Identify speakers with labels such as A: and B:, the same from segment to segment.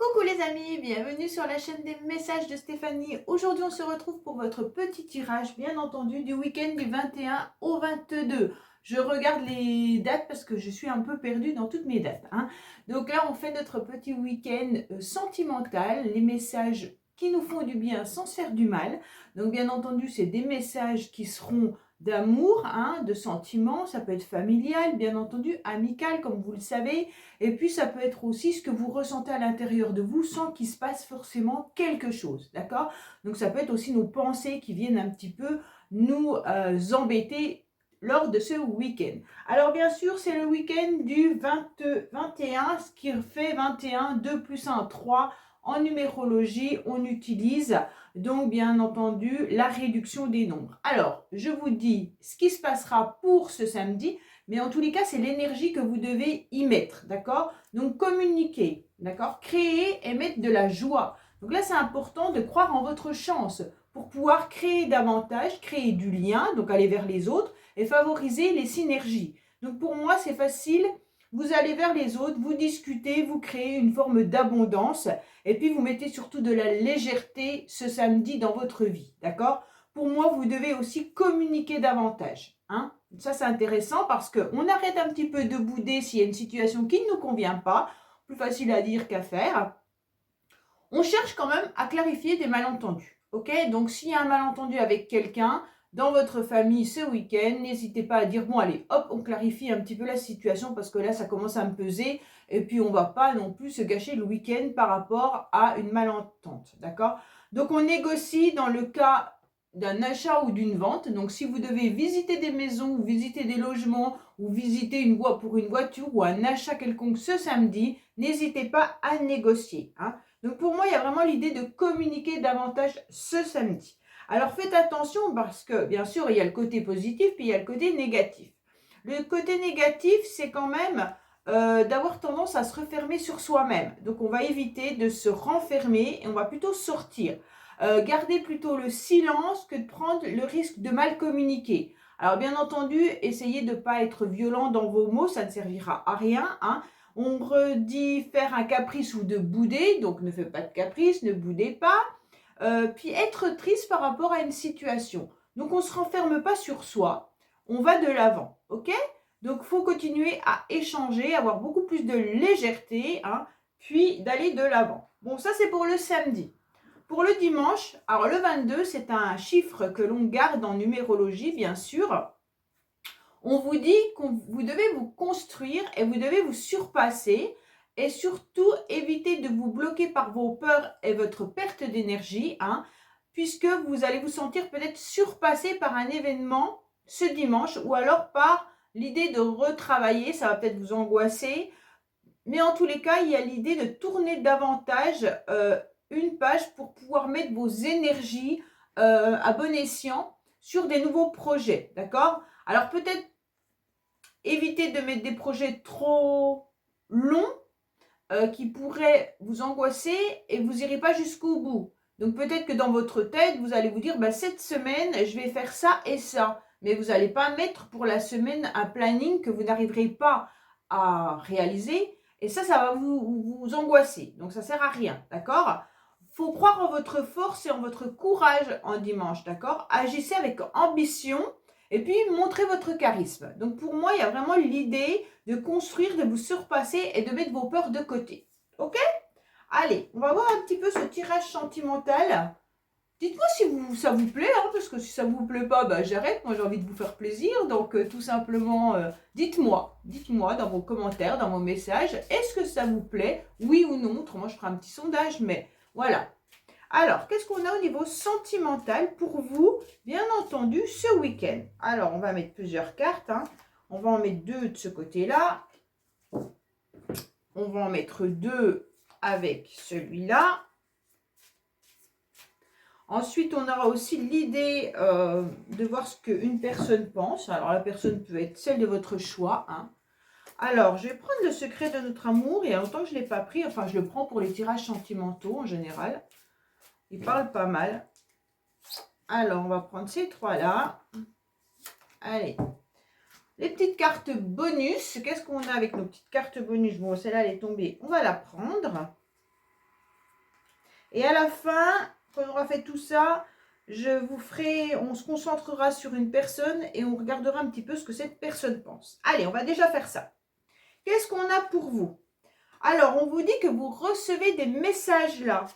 A: Coucou les amis, bienvenue sur la chaîne des messages de Stéphanie. Aujourd'hui, on se retrouve pour votre petit tirage, bien entendu, du week-end du 21 au 22. Je regarde les dates parce que je suis un peu perdue dans toutes mes dates, hein. Donc là, on fait notre petit week-end sentimental, les messages qui nous font du bien sans se faire du mal. Donc bien entendu, c'est des messages qui seront d'amour, hein, de sentiments, ça peut être familial, bien entendu, amical, comme vous le savez. Et puis, ça peut être aussi ce que vous ressentez à l'intérieur de vous sans qu'il se passe forcément quelque chose, d'accord? Donc, ça peut être aussi nos pensées qui viennent un petit peu nous embêter lors de ce week-end. Alors, bien sûr, c'est le week-end du 21, ce qui fait 21, 2 plus 1, 3. En numérologie, on utilise donc, bien entendu, la réduction des nombres. Alors, je vous dis ce qui se passera pour ce samedi. Mais en tous les cas, c'est l'énergie que vous devez y mettre, d'accord? Donc, communiquer, d'accord? Créer et mettre de la joie. Donc là, c'est important de croire en votre chance pour pouvoir créer davantage, créer du lien, donc aller vers les autres et favoriser les synergies. Donc pour moi, c'est facile. Vous allez vers les autres, vous discutez, vous créez une forme d'abondance et puis vous mettez surtout de la légèreté ce samedi dans votre vie, d'accord? Pour moi, vous devez aussi communiquer davantage, hein? Ça, c'est intéressant parce qu'on arrête un petit peu de bouder s'il y a une situation qui ne nous convient pas. Plus facile à dire qu'à faire. On cherche quand même à clarifier des malentendus. Ok? Donc, s'il y a un malentendu avec quelqu'un dans votre famille ce week-end, n'hésitez pas à dire, bon, allez, hop, on clarifie un petit peu la situation parce que là, ça commence à me peser. Et puis, on ne va pas non plus se gâcher le week-end par rapport à une malentente. D'accord? Donc, on négocie dans le cas d'un achat ou d'une vente. Donc, si vous devez visiter des maisons ou visiter des logements ou visiter une voie pour une voiture ou un achat quelconque ce samedi, n'hésitez pas à négocier, hein. Donc, pour moi, il y a vraiment l'idée de communiquer davantage ce samedi. Alors, faites attention parce que, bien sûr, il y a le côté positif puis il y a le côté négatif. Le côté négatif, c'est quand même d'avoir tendance à se refermer sur soi-même. Donc, on va éviter de se renfermer et on va plutôt sortir. Gardez plutôt le silence que de prendre le risque de mal communiquer. Alors, bien entendu, essayez de ne pas être violent dans vos mots, ça ne servira à rien, hein. On redit faire un caprice ou de bouder, donc ne faites pas de caprice, ne boudez pas. Puis être triste par rapport à une situation. Donc on ne se renferme pas sur soi, on va de l'avant, ok? Donc il faut continuer à échanger, avoir beaucoup plus de légèreté, hein, puis d'aller de l'avant. Bon, ça c'est pour le samedi. Pour le dimanche, alors le 22, c'est un chiffre que l'on garde en numérologie, bien sûr. On vous dit que vous devez vous construire et vous devez vous surpasser et surtout éviter de vous bloquer par vos peurs et votre perte d'énergie, hein, puisque vous allez vous sentir peut-être surpassé par un événement ce dimanche ou alors par l'idée de retravailler, ça va peut-être vous angoisser. Mais en tous les cas, il y a l'idée de tourner davantage une page pour pouvoir mettre vos énergies à bon escient sur des nouveaux projets, d'accord? Alors peut-être évitez de mettre des projets trop longs qui pourraient vous angoisser et vous n'irez pas jusqu'au bout. Donc peut-être que dans votre tête, vous allez vous dire, bah, cette semaine, je vais faire ça et ça. Mais vous n'allez pas mettre pour la semaine un planning que vous n'arriverez pas à réaliser. Et ça va vous angoisser. Donc ça ne sert à rien, d'accord? Il faut croire en votre force et en votre courage en dimanche, d'accord? Agissez avec ambition et puis montrez votre charisme. Donc pour moi, il y a vraiment l'idée de construire, de vous surpasser et de mettre vos peurs de côté. Ok? Allez, on va voir un petit peu ce tirage sentimental. Dites-moi si ça vous plaît, hein, parce que si ça ne vous plaît pas, bah, j'arrête. Moi, j'ai envie de vous faire plaisir. Donc, tout simplement, dites-moi dans vos commentaires, dans vos messages, est-ce que ça vous plaît? Oui ou non? Autrement, je ferai un petit sondage, mais voilà. Alors, qu'est-ce qu'on a au niveau sentimental pour vous, bien entendu, ce week-end? Alors, on va mettre plusieurs cartes, hein. On va en mettre deux de ce côté-là. On va en mettre deux avec celui-là. Ensuite, on aura aussi l'idée de voir ce qu'une personne pense. Alors, la personne peut être celle de votre choix, hein. Alors, je vais prendre le secret de notre amour. Il y a longtemps que je ne l'ai pas pris. Enfin, je le prends pour les tirages sentimentaux en général. Il parle pas mal. Alors, on va prendre ces trois-là. Allez. Les petites cartes bonus. Qu'est-ce qu'on a avec nos petites cartes bonus? Bon, celle-là, elle est tombée. On va la prendre. Et à la fin, quand on aura fait tout ça, on se concentrera sur une personne et on regardera un petit peu ce que cette personne pense. Allez, on va déjà faire ça. Qu'est-ce qu'on a pour vous? Alors, on vous dit que vous recevez des messages là.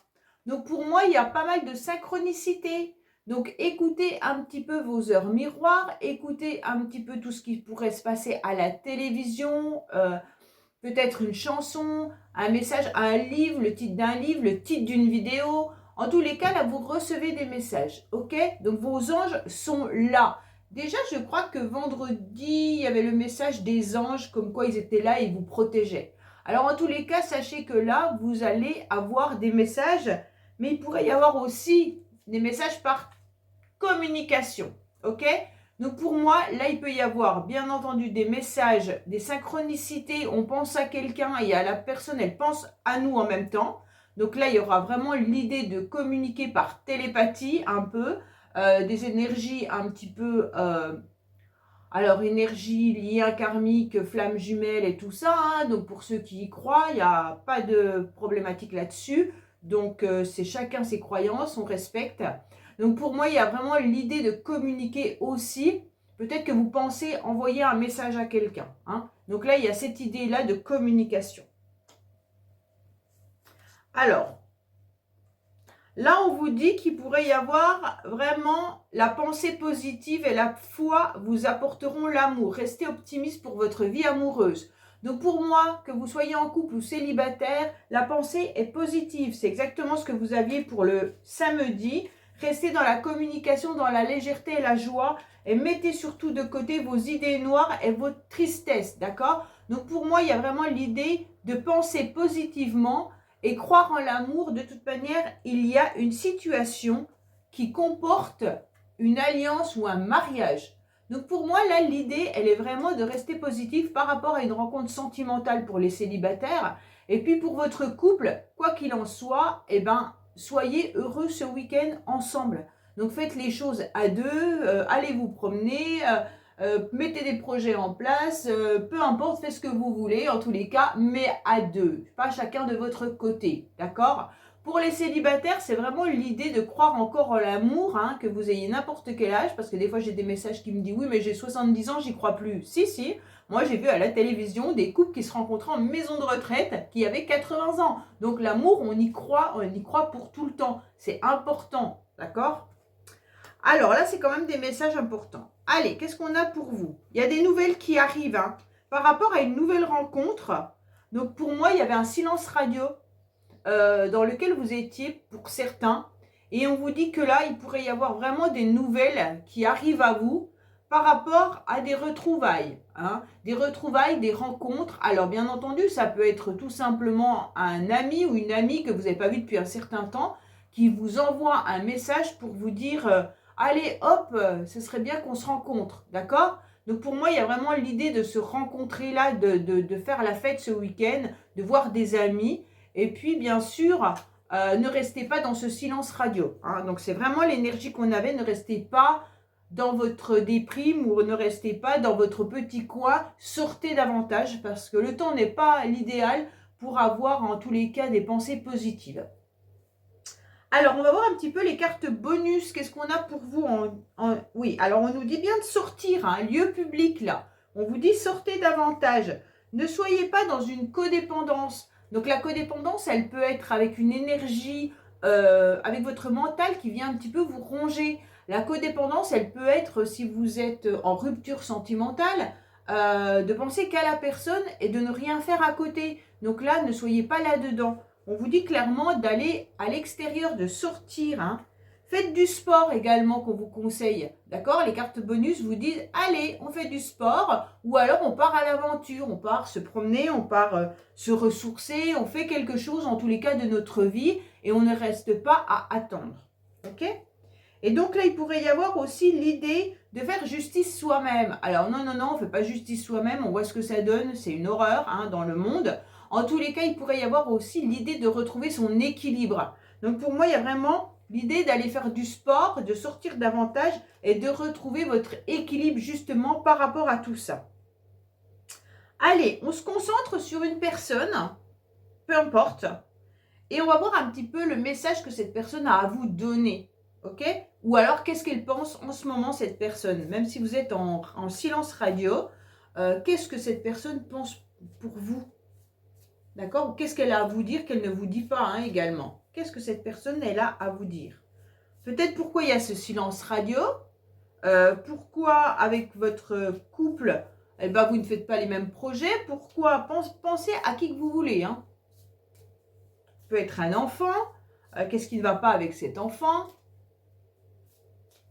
A: Donc, pour moi, il y a pas mal de synchronicité. Donc, écoutez un petit peu vos heures miroirs, écoutez un petit peu tout ce qui pourrait se passer à la télévision, peut-être une chanson, un message, un livre, le titre d'un livre, le titre d'une vidéo. En tous les cas, là, vous recevez des messages, ok? Donc, vos anges sont là. Déjà, je crois que vendredi, il y avait le message des anges, comme quoi ils étaient là et ils vous protégeaient. Alors, en tous les cas, sachez que là, vous allez avoir des messages, mais il pourrait y avoir aussi des messages par communication, ok? Donc pour moi, là, il peut y avoir bien entendu des messages, des synchronicités, on pense à quelqu'un et à la personne, elle pense à nous en même temps. Donc là, il y aura vraiment l'idée de communiquer par télépathie un peu, des énergies un petit peu, alors énergie, lien karmique, flamme jumelle et tout ça. Hein. Donc pour ceux qui y croient, il n'y a pas de problématique là-dessus. Donc c'est chacun ses croyances, on respecte. Donc pour moi, il y a vraiment l'idée de communiquer aussi. Peut-être que vous pensez envoyer un message à quelqu'un. Hein. Donc là, il y a cette idée-là de communication. Alors, là, on vous dit qu'il pourrait y avoir vraiment la pensée positive et la foi vous apporteront l'amour. Restez optimiste pour votre vie amoureuse. Donc pour moi, que vous soyez en couple ou célibataire, la pensée est positive. C'est exactement ce que vous aviez pour le samedi. Restez dans la communication, dans la légèreté et la joie. Et mettez surtout de côté vos idées noires et votre tristesse, d'accord? Donc pour moi, il y a vraiment l'idée de penser positivement et croire en l'amour. De toute manière, il y a une situation qui comporte une alliance ou un mariage. Donc pour moi, là, l'idée, elle est vraiment de rester positive par rapport à une rencontre sentimentale pour les célibataires. Et puis pour votre couple, quoi qu'il en soit, eh ben, soyez heureux ce week-end ensemble. Donc faites les choses à deux, allez vous promener, mettez des projets en place, peu importe, faites ce que vous voulez, en tous les cas, mais à deux, pas chacun de votre côté, d'accord? Pour les célibataires, c'est vraiment l'idée de croire encore en l'amour, hein, que vous ayez n'importe quel âge, parce que des fois j'ai des messages qui me disent « Oui, mais j'ai 70 ans, j'y crois plus. » Si, si, moi j'ai vu à la télévision des couples qui se rencontraient en maison de retraite qui avaient 80 ans. Donc l'amour, on y croit pour tout le temps. C'est important, d'accord? Alors là, c'est quand même des messages importants. Allez, qu'est-ce qu'on a pour vous? Il y a des nouvelles qui arrivent hein, par rapport à une nouvelle rencontre. Donc pour moi, il y avait un silence radio dans lequel vous étiez pour certains. Et on vous dit que là, il pourrait y avoir vraiment des nouvelles qui arrivent à vous par rapport à des retrouvailles. Hein, des retrouvailles, des rencontres. Alors bien entendu, ça peut être tout simplement un ami ou une amie que vous n'avez pas vu depuis un certain temps qui vous envoie un message pour vous dire allez hop, ce serait bien qu'on se rencontre, d'accord? Donc pour moi, il y a vraiment l'idée de se rencontrer là, de faire la fête ce week-end, de voir des amis. Et puis bien sûr, ne restez pas dans ce silence radio. Hein. Donc c'est vraiment l'énergie qu'on avait, ne restez pas dans votre déprime ou ne restez pas dans votre petit coin, sortez davantage parce que le temps n'est pas l'idéal pour avoir en tous les cas des pensées positives. Alors, on va voir un petit peu les cartes bonus. Qu'est-ce qu'on a pour vous Oui, alors on nous dit bien de sortir, un lieu public là. On vous dit sortez davantage. Ne soyez pas dans une codépendance. Donc la codépendance, elle peut être avec une énergie, avec votre mental qui vient un petit peu vous ronger. La codépendance, elle peut être, si vous êtes en rupture sentimentale, de penser qu'à la personne et de ne rien faire à côté. Donc là, ne soyez pas là-dedans. On vous dit clairement d'aller à l'extérieur, de sortir. Hein. Faites du sport également qu'on vous conseille. D'accord? Les cartes bonus vous disent, allez, on fait du sport. Ou alors on part à l'aventure. On part se promener, on part se ressourcer. On fait quelque chose en tous les cas de notre vie. Et on ne reste pas à attendre. Ok? Et donc là, il pourrait y avoir aussi l'idée de faire justice soi-même. Alors non, non, non, on ne fait pas justice soi-même. On voit ce que ça donne. C'est une horreur hein, dans le monde. En tous les cas, il pourrait y avoir aussi l'idée de retrouver son équilibre. Donc pour moi, il y a vraiment l'idée d'aller faire du sport, de sortir davantage et de retrouver votre équilibre justement par rapport à tout ça. Allez, on se concentre sur une personne, peu importe. Et on va voir un petit peu le message que cette personne a à vous donner. Ok? Ou alors, qu'est-ce qu'elle pense en ce moment, cette personne? Même si vous êtes en silence radio, qu'est-ce que cette personne pense pour vous? D'accord? Ou qu'est-ce qu'elle a à vous dire qu'elle ne vous dit pas hein, également? Qu'est-ce que cette personne, elle a à vous dire? Peut-être pourquoi il y a ce silence radio? Pourquoi avec votre couple, eh ben, vous ne faites pas les mêmes projets? Pourquoi? Pensez à qui que vous voulez. Hein. Peut être un enfant. Qu'est-ce qui ne va pas avec cet enfant?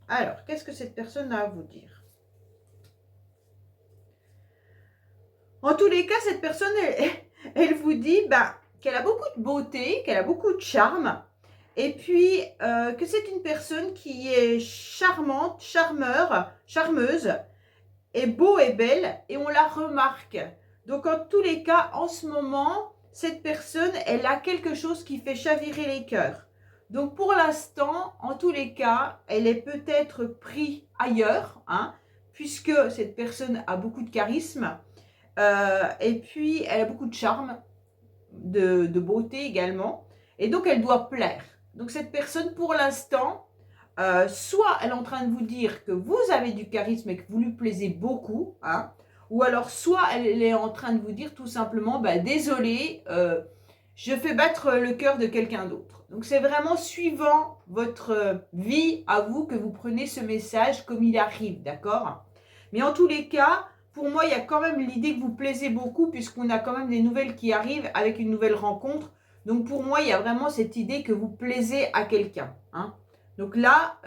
A: Alors, qu'est-ce que cette personne a à vous dire? En tous les cas, cette personne, elle vous dit qu'elle a beaucoup de beauté, qu'elle a beaucoup de charme, et puis que c'est une personne qui est charmante, charmeuse, est beau et belle, et on la remarque. Donc, en tous les cas, en ce moment, cette personne, elle a quelque chose qui fait chavirer les cœurs. Donc, pour l'instant, en tous les cas, elle est peut-être prise ailleurs, hein, puisque cette personne a beaucoup de charisme, et puis elle a beaucoup de charme, de beauté également, et donc elle doit plaire. Donc, cette personne, pour l'instant, soit elle est en train de vous dire que vous avez du charisme et que vous lui plaisez beaucoup, hein, ou alors soit elle est en train de vous dire tout simplement, désolé, je fais battre le cœur de quelqu'un d'autre. Donc c'est vraiment suivant votre vie à vous que vous prenez ce message comme il arrive, d'accord? Mais en tous les cas, pour moi, il y a quand même l'idée que vous plaisez beaucoup puisqu'on a quand même des nouvelles qui arrivent avec une nouvelle rencontre. Donc pour moi, il y a vraiment cette idée que vous plaisez à quelqu'un, hein. Donc là,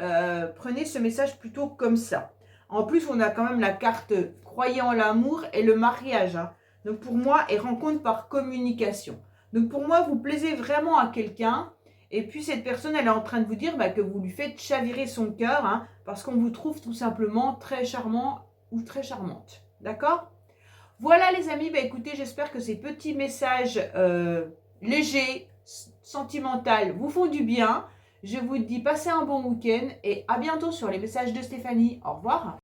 A: prenez ce message plutôt comme ça. En plus, on a quand même la carte croyant l'amour et le mariage. Hein. Donc pour moi, et rencontre par communication. Donc pour moi, vous plaisez vraiment à quelqu'un. Et puis cette personne, elle est en train de vous dire que vous lui faites chavirer son cœur. Hein, parce qu'on vous trouve tout simplement très charmant ou très charmante. D'accord? Voilà les amis, écoutez, j'espère que ces petits messages légers, sentimentaux vous font du bien. Je vous dis passez un bon week-end et à bientôt sur les messages de Stéphanie. Au revoir.